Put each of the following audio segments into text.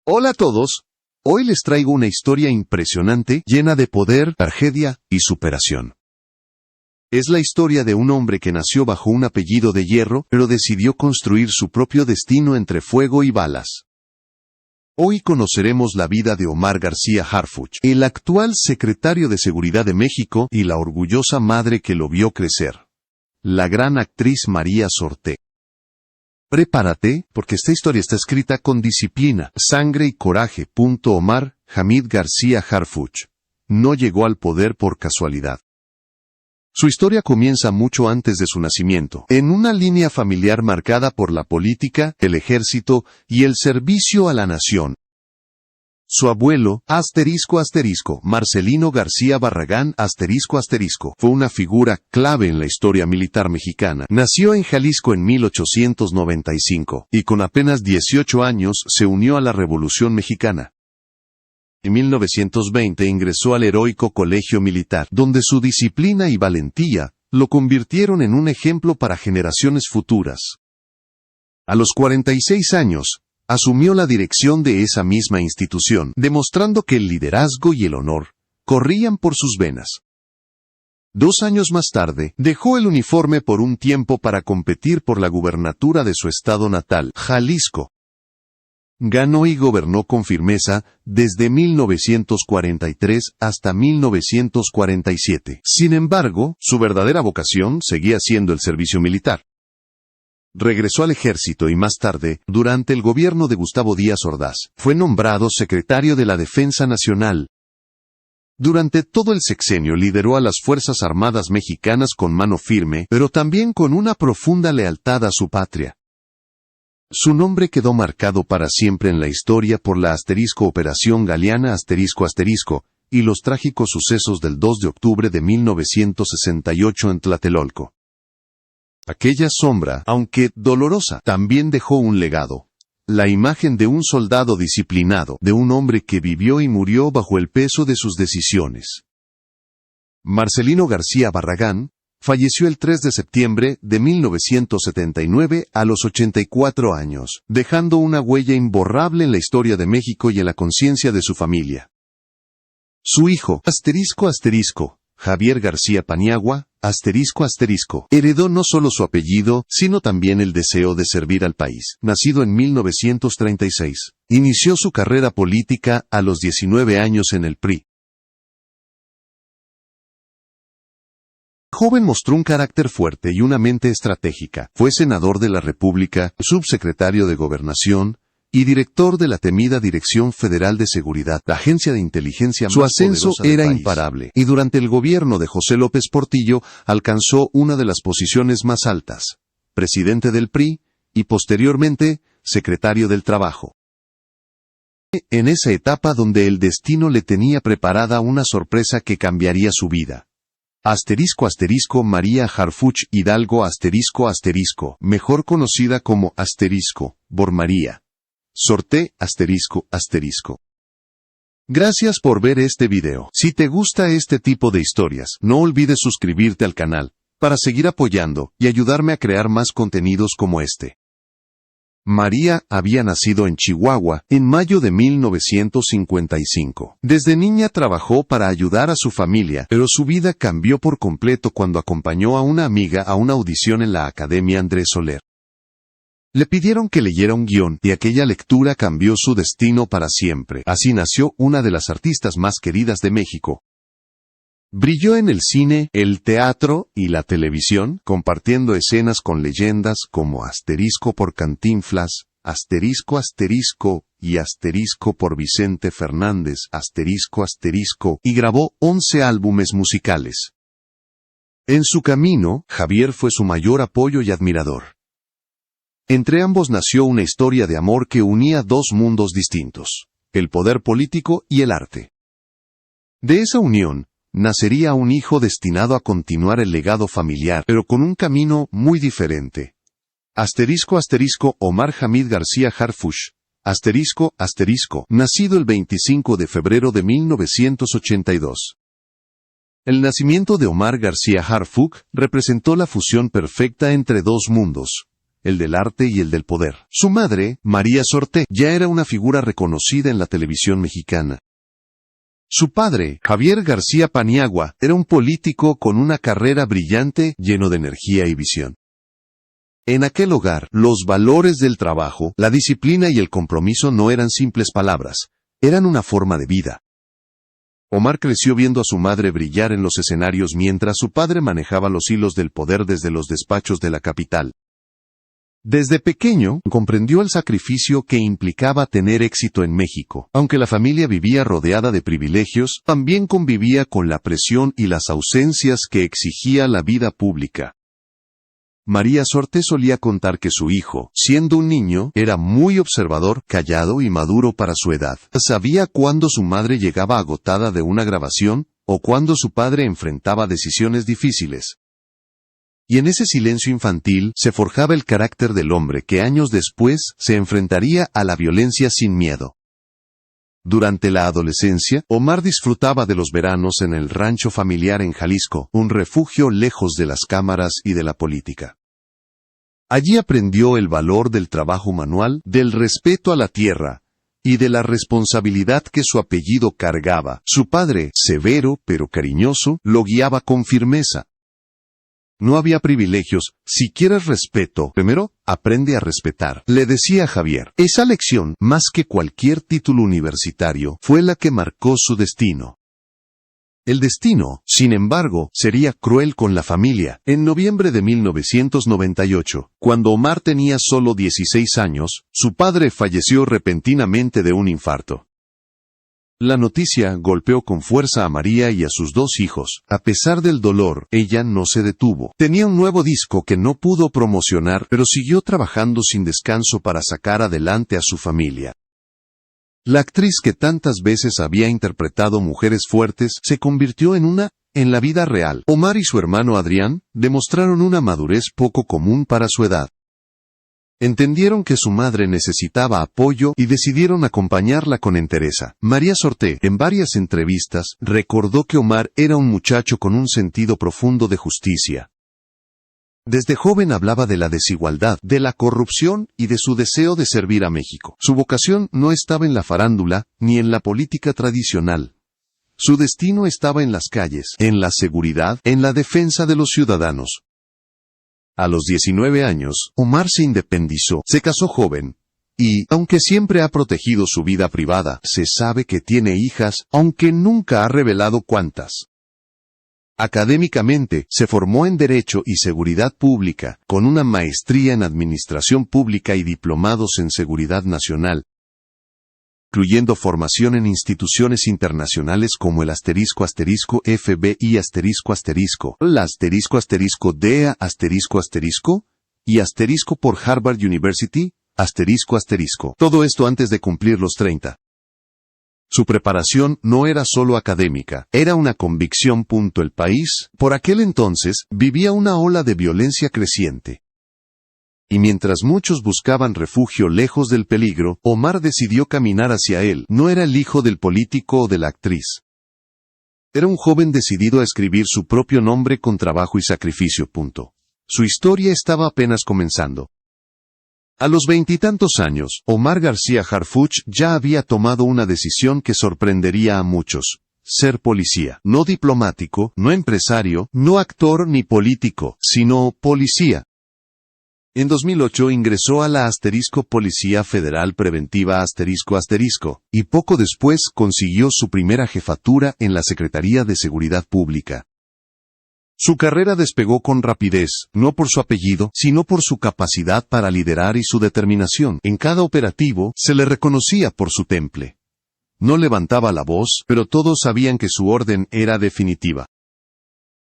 Hola a todos. Hoy les traigo una historia impresionante, llena de poder, tragedia y superación. Es la historia de un hombre que nació bajo un apellido de hierro, pero decidió construir su propio destino entre fuego y balas. Hoy conoceremos la vida de Omar García Harfuch, el actual secretario de Seguridad de México y la orgullosa madre que lo vio crecer, la gran actriz María Sorté. Prepárate, porque esta historia está escrita con disciplina, sangre y coraje. Omar Hamid García Harfuch no llegó al poder por casualidad. Su historia comienza mucho antes de su nacimiento, en una línea familiar marcada por la política, el ejército y el servicio a la nación. Su abuelo, Marcelino García Barragán, fue una figura clave en la historia militar mexicana. Nació en Jalisco en 1895, y con apenas 18 años se unió a la Revolución Mexicana. En 1920 ingresó al heroico Colegio Militar, donde su disciplina y valentía lo convirtieron en un ejemplo para generaciones futuras. A los 46 años, asumió la dirección de esa misma institución, demostrando que el liderazgo y el honor corrían por sus venas. 2 años más tarde, dejó el uniforme por un tiempo para competir por la gubernatura de su estado natal, Jalisco. Ganó y gobernó con firmeza desde 1943 hasta 1947. Sin embargo, su verdadera vocación seguía siendo el servicio militar. Regresó al ejército y más tarde, durante el gobierno de Gustavo Díaz Ordaz, fue nombrado secretario de la Defensa Nacional. Durante todo el sexenio lideró a las Fuerzas Armadas mexicanas con mano firme, pero también con una profunda lealtad a su patria. Su nombre quedó marcado para siempre en la historia por la Operación Galeana y los trágicos sucesos del 2 de octubre de 1968 en Tlatelolco. Aquella sombra, aunque dolorosa, también dejó un legado. La imagen de un soldado disciplinado, de un hombre que vivió y murió bajo el peso de sus decisiones. Marcelino García Barragán falleció el 3 de septiembre de 1979 a los 84 años, dejando una huella imborrable en la historia de México y en la conciencia de su familia. Su hijo, Javier García Paniagua, heredó no solo su apellido, sino también el deseo de servir al país. Nacido en 1936, inició su carrera política a los 19 años en el PRI. El joven mostró un carácter fuerte y una mente estratégica. Fue senador de la República, subsecretario de Gobernación y director de la temida Dirección Federal de Seguridad, la agencia de inteligencia más poderosa del país. Su ascenso era imparable, y durante el gobierno de José López Portillo alcanzó una de las posiciones más altas, presidente del PRI y posteriormente secretario del Trabajo. En esa etapa donde el destino le tenía preparada una sorpresa que cambiaría su vida. María Harfuch Hidalgo mejor conocida como Bor María Sorté Gracias por ver este video. Si te gusta este tipo de historias, no olvides suscribirte al canal, para seguir apoyando y ayudarme a crear más contenidos como este. María había nacido en Chihuahua, en mayo de 1955. Desde niña trabajó para ayudar a su familia, pero su vida cambió por completo cuando acompañó a una amiga a una audición en la Academia Andrés Soler. Le pidieron que leyera un guión, y aquella lectura cambió su destino para siempre. Así nació una de las artistas más queridas de México. Brilló en el cine, el teatro y la televisión, compartiendo escenas con leyendas como por Cantinflas, y por Vicente Fernández, y grabó 11 álbumes musicales. En su camino, Javier fue su mayor apoyo y admirador. Entre ambos nació una historia de amor que unía dos mundos distintos, el poder político y el arte. De esa unión, nacería un hijo destinado a continuar el legado familiar, pero con un camino muy diferente. Omar Hamid García Harfuch, nacido el 25 de febrero de 1982. El nacimiento de Omar García Harfuch representó la fusión perfecta entre dos mundos, el del arte y el del poder. Su madre, María Sorté, ya era una figura reconocida en la televisión mexicana. Su padre, Javier García Paniagua, era un político con una carrera brillante, lleno de energía y visión. En aquel hogar, los valores del trabajo, la disciplina y el compromiso no eran simples palabras, eran una forma de vida. Omar creció viendo a su madre brillar en los escenarios mientras su padre manejaba los hilos del poder desde los despachos de la capital. Desde pequeño, comprendió el sacrificio que implicaba tener éxito en México. Aunque la familia vivía rodeada de privilegios, también convivía con la presión y las ausencias que exigía la vida pública. María Sorté solía contar que su hijo, siendo un niño, era muy observador, callado y maduro para su edad. Sabía cuándo su madre llegaba agotada de una grabación, o cuándo su padre enfrentaba decisiones difíciles. Y en ese silencio infantil se forjaba el carácter del hombre que años después se enfrentaría a la violencia sin miedo. Durante la adolescencia, Omar disfrutaba de los veranos en el rancho familiar en Jalisco, un refugio lejos de las cámaras y de la política. Allí aprendió el valor del trabajo manual, del respeto a la tierra, y de la responsabilidad que su apellido cargaba. Su padre, severo pero cariñoso, lo guiaba con firmeza. No había privilegios, si quieres respeto, primero, aprende a respetar, le decía Javier. Esa lección, más que cualquier título universitario, fue la que marcó su destino. El destino, sin embargo, sería cruel con la familia. En noviembre de 1998, cuando Omar tenía solo 16 años, su padre falleció repentinamente de un infarto. La noticia golpeó con fuerza a María y a sus dos hijos. A pesar del dolor, ella no se detuvo. Tenía un nuevo disco que no pudo promocionar, pero siguió trabajando sin descanso para sacar adelante a su familia. La actriz que tantas veces había interpretado mujeres fuertes se convirtió en una, en la vida real. Omar y su hermano Adrián demostraron una madurez poco común para su edad. Entendieron que su madre necesitaba apoyo y decidieron acompañarla con entereza. María Sorté, en varias entrevistas, recordó que Omar era un muchacho con un sentido profundo de justicia. Desde joven hablaba de la desigualdad, de la corrupción y de su deseo de servir a México. Su vocación no estaba en la farándula, ni en la política tradicional. Su destino estaba en las calles, en la seguridad, en la defensa de los ciudadanos. A los 19 años, Omar se independizó, se casó joven, y, aunque siempre ha protegido su vida privada, se sabe que tiene hijas, aunque nunca ha revelado cuántas. Académicamente, se formó en Derecho y Seguridad Pública, con una maestría en Administración Pública y diplomados en Seguridad Nacional, incluyendo formación en instituciones internacionales como el *FBI*, la *DEA*, y por Harvard University, todo esto antes de cumplir los 30. Su preparación no era solo académica, era una convicción. El país, por aquel entonces, vivía una ola de violencia creciente. Y mientras muchos buscaban refugio lejos del peligro, Omar decidió caminar hacia él. No era el hijo del político o de la actriz. Era un joven decidido a escribir su propio nombre con trabajo y sacrificio. Su historia estaba apenas comenzando. A los 20 y tantos años, Omar García Harfuch ya había tomado una decisión que sorprendería a muchos: ser policía. No diplomático, no empresario, no actor ni político, sino policía. En 2008 ingresó a la Policía Federal Preventiva y poco después consiguió su primera jefatura en la Secretaría de Seguridad Pública. Su carrera despegó con rapidez, no por su apellido, sino por su capacidad para liderar y su determinación. En cada operativo, se le reconocía por su temple. No levantaba la voz, pero todos sabían que su orden era definitiva.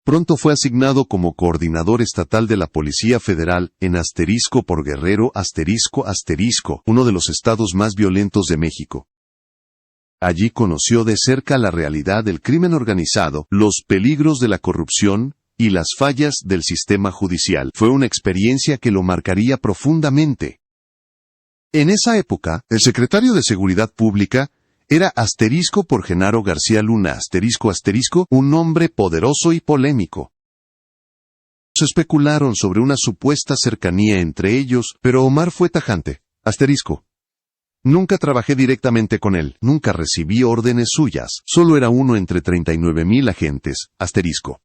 Pronto fue asignado como coordinador estatal de la Policía Federal en por Guerrero uno de los estados más violentos de México. Allí conoció de cerca la realidad del crimen organizado, los peligros de la corrupción y las fallas del sistema judicial. Fue una experiencia que lo marcaría profundamente. En esa época, el secretario de Seguridad Pública era por Genaro García Luna un hombre poderoso y polémico. Se especularon sobre una supuesta cercanía entre ellos, pero Omar fue tajante. Asterisco. Nunca trabajé directamente con él, nunca recibí órdenes suyas, solo era uno entre 39,000 agentes. Asterisco.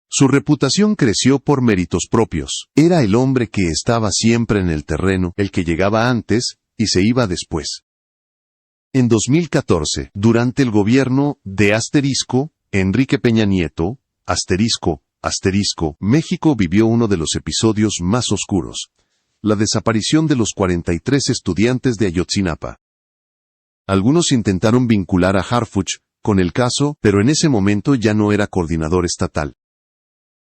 Su reputación creció por méritos propios. Era el hombre que estaba siempre en el terreno, el que llegaba antes y se iba después. En 2014, durante el gobierno de Enrique Peña Nieto, México vivió uno de los episodios más oscuros: la desaparición de los 43 estudiantes de Ayotzinapa. Algunos intentaron vincular a Harfuch con el caso, pero en ese momento ya no era coordinador estatal.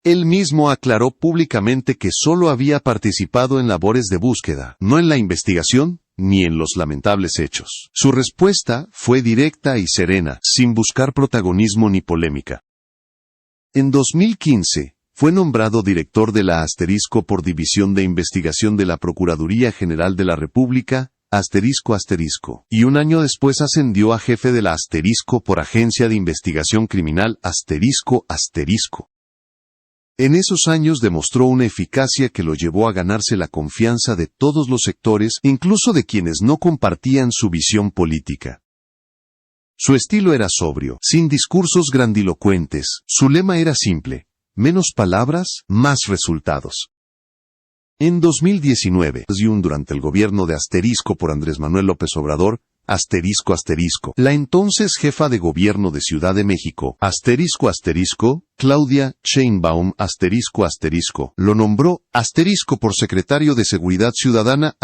Él mismo aclaró públicamente que solo había participado en labores de búsqueda, no en la investigación, ni en los lamentables hechos. Su respuesta fue directa y serena, sin buscar protagonismo ni polémica. En 2015, fue nombrado director de la por División de Investigación de la Procuraduría General de la República, y un año después ascendió a jefe de la por Agencia de Investigación Criminal En esos años demostró una eficacia que lo llevó a ganarse la confianza de todos los sectores, incluso de quienes no compartían su visión política. Su estilo era sobrio, sin discursos grandilocuentes. Su lema era simple: menos palabras, más resultados. En 2019, durante el gobierno de por Andrés Manuel López Obrador, la entonces jefa de gobierno de Ciudad de México, Claudia Sheinbaum, lo nombró por secretario de Seguridad Ciudadana,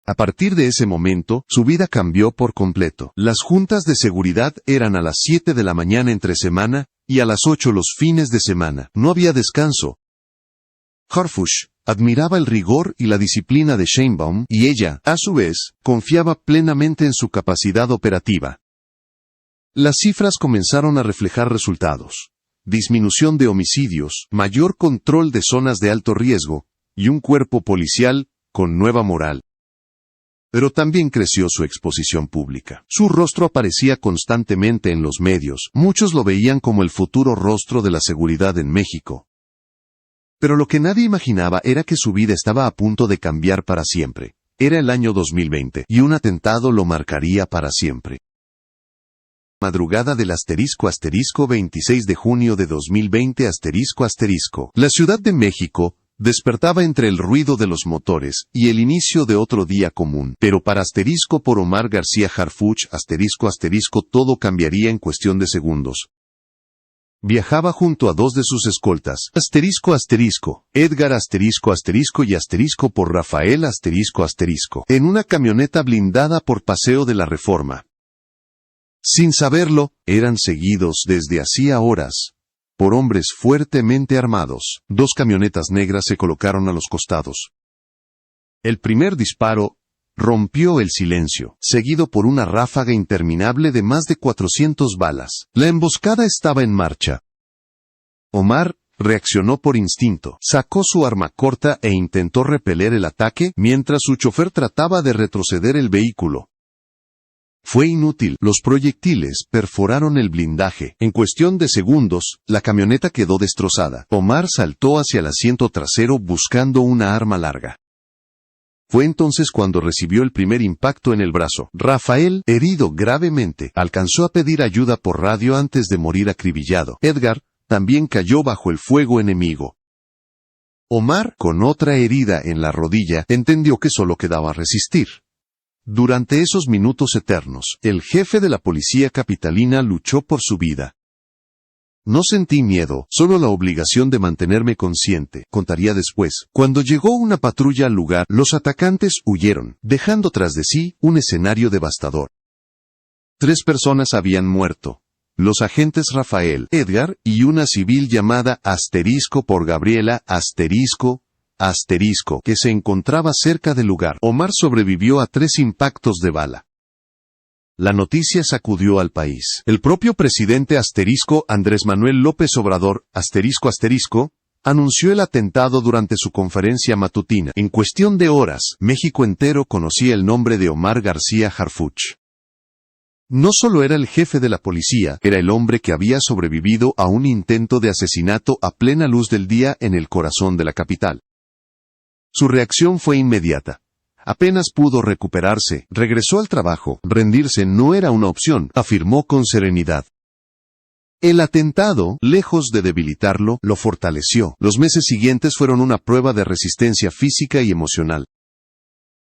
A partir de ese momento, su vida cambió por completo. Las juntas de seguridad eran a las 7 de la mañana entre semana, y a las 8 los fines de semana. No había descanso. Harfuch admiraba el rigor y la disciplina de Sheinbaum, y ella, a su vez, confiaba plenamente en su capacidad operativa. Las cifras comenzaron a reflejar resultados: disminución de homicidios, mayor control de zonas de alto riesgo, y un cuerpo policial con nueva moral. Pero también creció su exposición pública. Su rostro aparecía constantemente en los medios. Muchos lo veían como el futuro rostro de la seguridad en México. Pero lo que nadie imaginaba era que su vida estaba a punto de cambiar para siempre. Era el año 2020, y un atentado lo marcaría para siempre. Madrugada del 26 de junio de 2020 La Ciudad de México despertaba entre el ruido de los motores y el inicio de otro día común. Pero para por Omar García Harfuch, todo cambiaría en cuestión de segundos. Viajaba junto a dos de sus escoltas, Edgar y por Rafael en una camioneta blindada por Paseo de la Reforma. Sin saberlo, eran seguidos desde hacía horas por hombres fuertemente armados. Dos camionetas negras se colocaron a los costados. El primer disparo rompió el silencio, seguido por una ráfaga interminable de más de 400 balas. La emboscada estaba en marcha. Omar reaccionó por instinto, sacó su arma corta e intentó repeler el ataque, mientras su chofer trataba de retroceder el vehículo. Fue inútil, los proyectiles perforaron el blindaje. En cuestión de segundos, la camioneta quedó destrozada. Omar saltó hacia el asiento trasero buscando una arma larga. Fue entonces cuando recibió el primer impacto en el brazo. Rafael, herido gravemente, alcanzó a pedir ayuda por radio antes de morir acribillado. Edgar también cayó bajo el fuego enemigo. Omar, con otra herida en la rodilla, entendió que solo quedaba resistir. Durante esos minutos eternos, el jefe de la policía capitalina luchó por su vida. No sentí miedo, solo la obligación de mantenerme consciente, contaría después. Cuando llegó una patrulla al lugar, los atacantes huyeron, dejando tras de sí un escenario devastador. 3 personas habían muerto: los agentes Rafael, Edgar, y una civil llamada por Gabriela, que se encontraba cerca del lugar. Omar sobrevivió a 3 impactos de bala. La noticia sacudió al país. El propio presidente Andrés Manuel López Obrador, anunció el atentado durante su conferencia matutina. En cuestión de horas, México entero conocía el nombre de Omar García Harfuch. No solo era el jefe de la policía, era el hombre que había sobrevivido a un intento de asesinato a plena luz del día en el corazón de la capital. Su reacción fue inmediata. Apenas pudo recuperarse, regresó al trabajo. Rendirse no era una opción, afirmó con serenidad. El atentado, lejos de debilitarlo, lo fortaleció. Los meses siguientes fueron una prueba de resistencia física y emocional.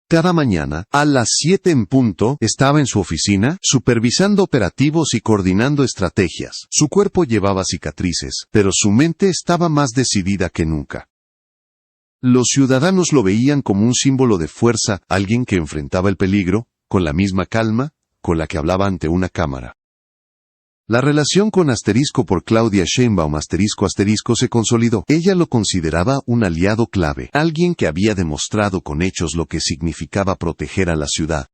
Cada mañana, a las 7 en punto, estaba en su oficina, supervisando operativos y coordinando estrategias. Su cuerpo llevaba cicatrices, pero su mente estaba más decidida que nunca. Los ciudadanos lo veían como un símbolo de fuerza, alguien que enfrentaba el peligro, con la misma calma, con la que hablaba ante una cámara. La relación con por Claudia Sheinbaum se consolidó. Ella lo consideraba un aliado clave, alguien que había demostrado con hechos lo que significaba proteger a la ciudad.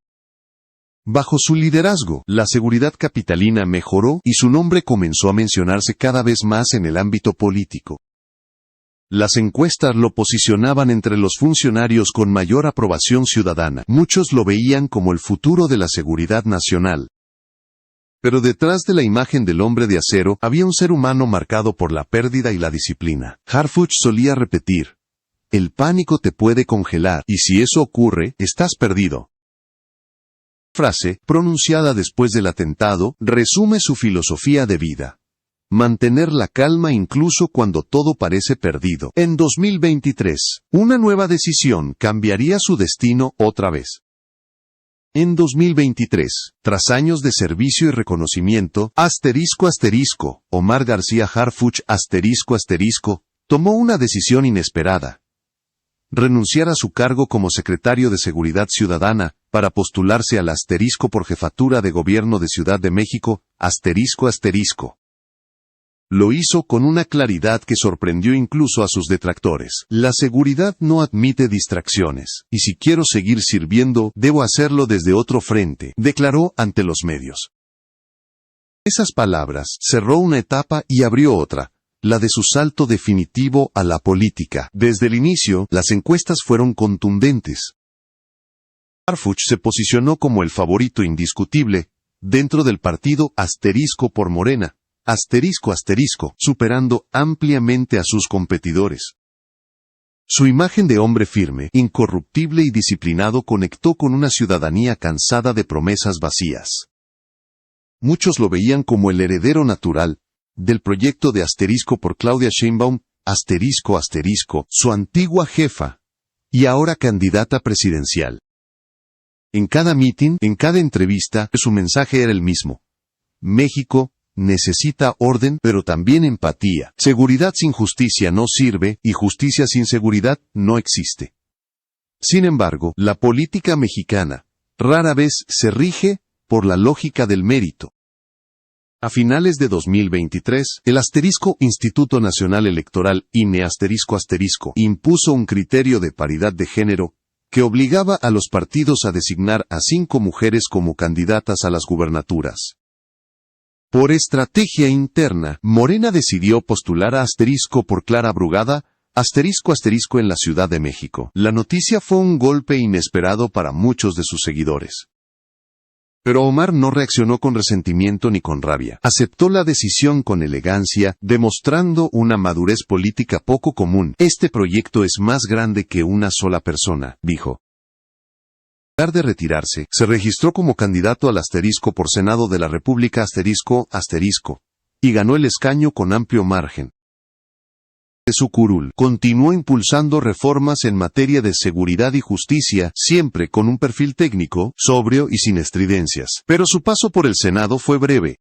Bajo su liderazgo, la seguridad capitalina mejoró y su nombre comenzó a mencionarse cada vez más en el ámbito político. Las encuestas lo posicionaban entre los funcionarios con mayor aprobación ciudadana. Muchos lo veían como el futuro de la seguridad nacional. Pero detrás de la imagen del hombre de acero había un ser humano marcado por la pérdida y la disciplina. Harfuch solía repetir: "El pánico te puede congelar, y si eso ocurre, estás perdido". Frase, pronunciada después del atentado, resume su filosofía de vida. Mantener la calma incluso cuando todo parece perdido. En 2023, una nueva decisión cambiaría su destino otra vez. En 2023, tras años de servicio y reconocimiento, Omar García Harfuch tomó una decisión inesperada: renunciar a su cargo como secretario de Seguridad Ciudadana, para postularse al por jefatura de gobierno de Ciudad de México, Lo hizo con una claridad que sorprendió incluso a sus detractores. La seguridad no admite distracciones, y si quiero seguir sirviendo, debo hacerlo desde otro frente, declaró ante los medios. Esas palabras cerró una etapa y abrió otra, la de su salto definitivo a la política. Desde el inicio, las encuestas fueron contundentes. Harfuch se posicionó como el favorito indiscutible, dentro del partido por Morena, superando ampliamente a sus competidores. Su imagen de hombre firme, incorruptible y disciplinado conectó con una ciudadanía cansada de promesas vacías. Muchos lo veían como el heredero natural del proyecto de por Claudia Sheinbaum, su antigua jefa, y ahora candidata presidencial. En cada mitin, en cada entrevista, su mensaje era el mismo: México necesita orden, pero también empatía. Seguridad sin justicia no sirve, y justicia sin seguridad no existe. Sin embargo, la política mexicana rara vez se rige por la lógica del mérito. A finales de 2023, el Instituto Nacional Electoral INE impuso un criterio de paridad de género que obligaba a los partidos a designar a 5 mujeres como candidatas a las gubernaturas. Por estrategia interna, Morena decidió postular a por Clara Brugada, en la Ciudad de México. La noticia fue un golpe inesperado para muchos de sus seguidores. Pero Omar no reaccionó con resentimiento ni con rabia. Aceptó la decisión con elegancia, demostrando una madurez política poco común. Este proyecto es más grande que una sola persona, dijo. En lugar de retirarse, se registró como candidato al por Senado de la República y ganó el escaño con amplio margen. De su curul, continuó impulsando reformas en materia de seguridad y justicia, siempre con un perfil técnico, sobrio y sin estridencias. Pero su paso por el Senado fue breve.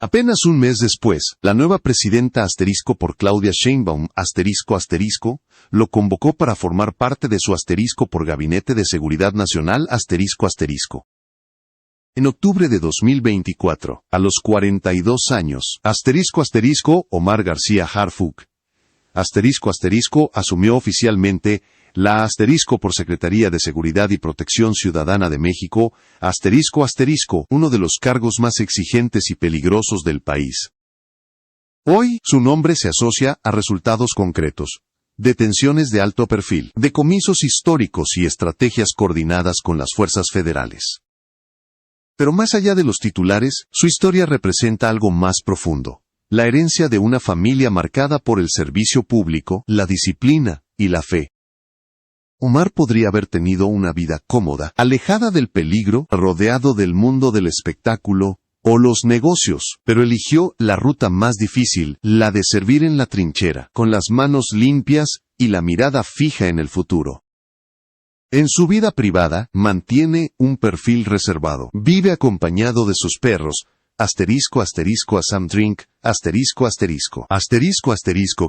Apenas un mes después, la nueva presidenta por Claudia Sheinbaum, lo convocó para formar parte de su por Gabinete de Seguridad Nacional, En octubre de 2024, a los 42 años, Omar García Harfuch, asumió oficialmente la por Secretaría de Seguridad y Protección Ciudadana de México, uno de los cargos más exigentes y peligrosos del país. Hoy, su nombre se asocia a resultados concretos: detenciones de alto perfil, decomisos históricos y estrategias coordinadas con las fuerzas federales. Pero más allá de los titulares, su historia representa algo más profundo. La herencia de una familia marcada por el servicio público, la disciplina y la fe. Omar podría haber tenido una vida cómoda, alejada del peligro, rodeado del mundo del espectáculo o los negocios, pero eligió la ruta más difícil, la de servir en la trinchera, con las manos limpias y la mirada fija en el futuro. En su vida privada, mantiene un perfil reservado. Vive acompañado de sus perros, **Assam Drink, **,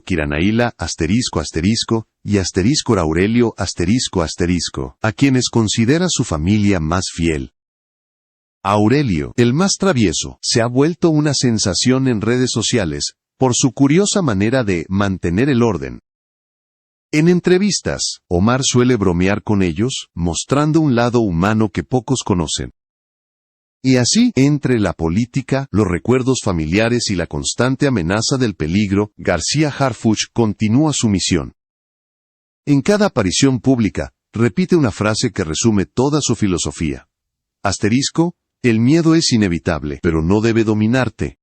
Kiranaila, y *Aurelio, a quienes considera su familia más fiel. Aurelio, el más travieso, se ha vuelto una sensación en redes sociales, por su curiosa manera de mantener el orden. En entrevistas, Omar suele bromear con ellos, mostrando un lado humano que pocos conocen. Y así, entre la política, los recuerdos familiares y la constante amenaza del peligro, García Harfuch continúa su misión. En cada aparición pública, repite una frase que resume toda su filosofía. El miedo es inevitable, pero no debe dominarte.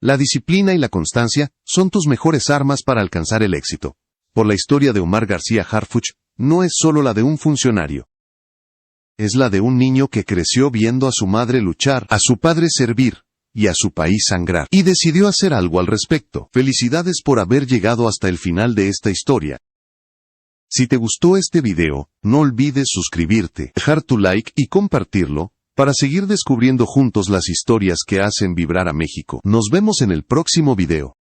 La disciplina y la constancia son tus mejores armas para alcanzar el éxito. Por la historia de Omar García Harfuch, no es solo la de un funcionario. Es la de un niño que creció viendo a su madre luchar, a su padre servir, y a su país sangrar, y decidió hacer algo al respecto. Felicidades por haber llegado hasta el final de esta historia. Si te gustó este video, no olvides suscribirte, dejar tu like y compartirlo, para seguir descubriendo juntos las historias que hacen vibrar a México. Nos vemos en el próximo video.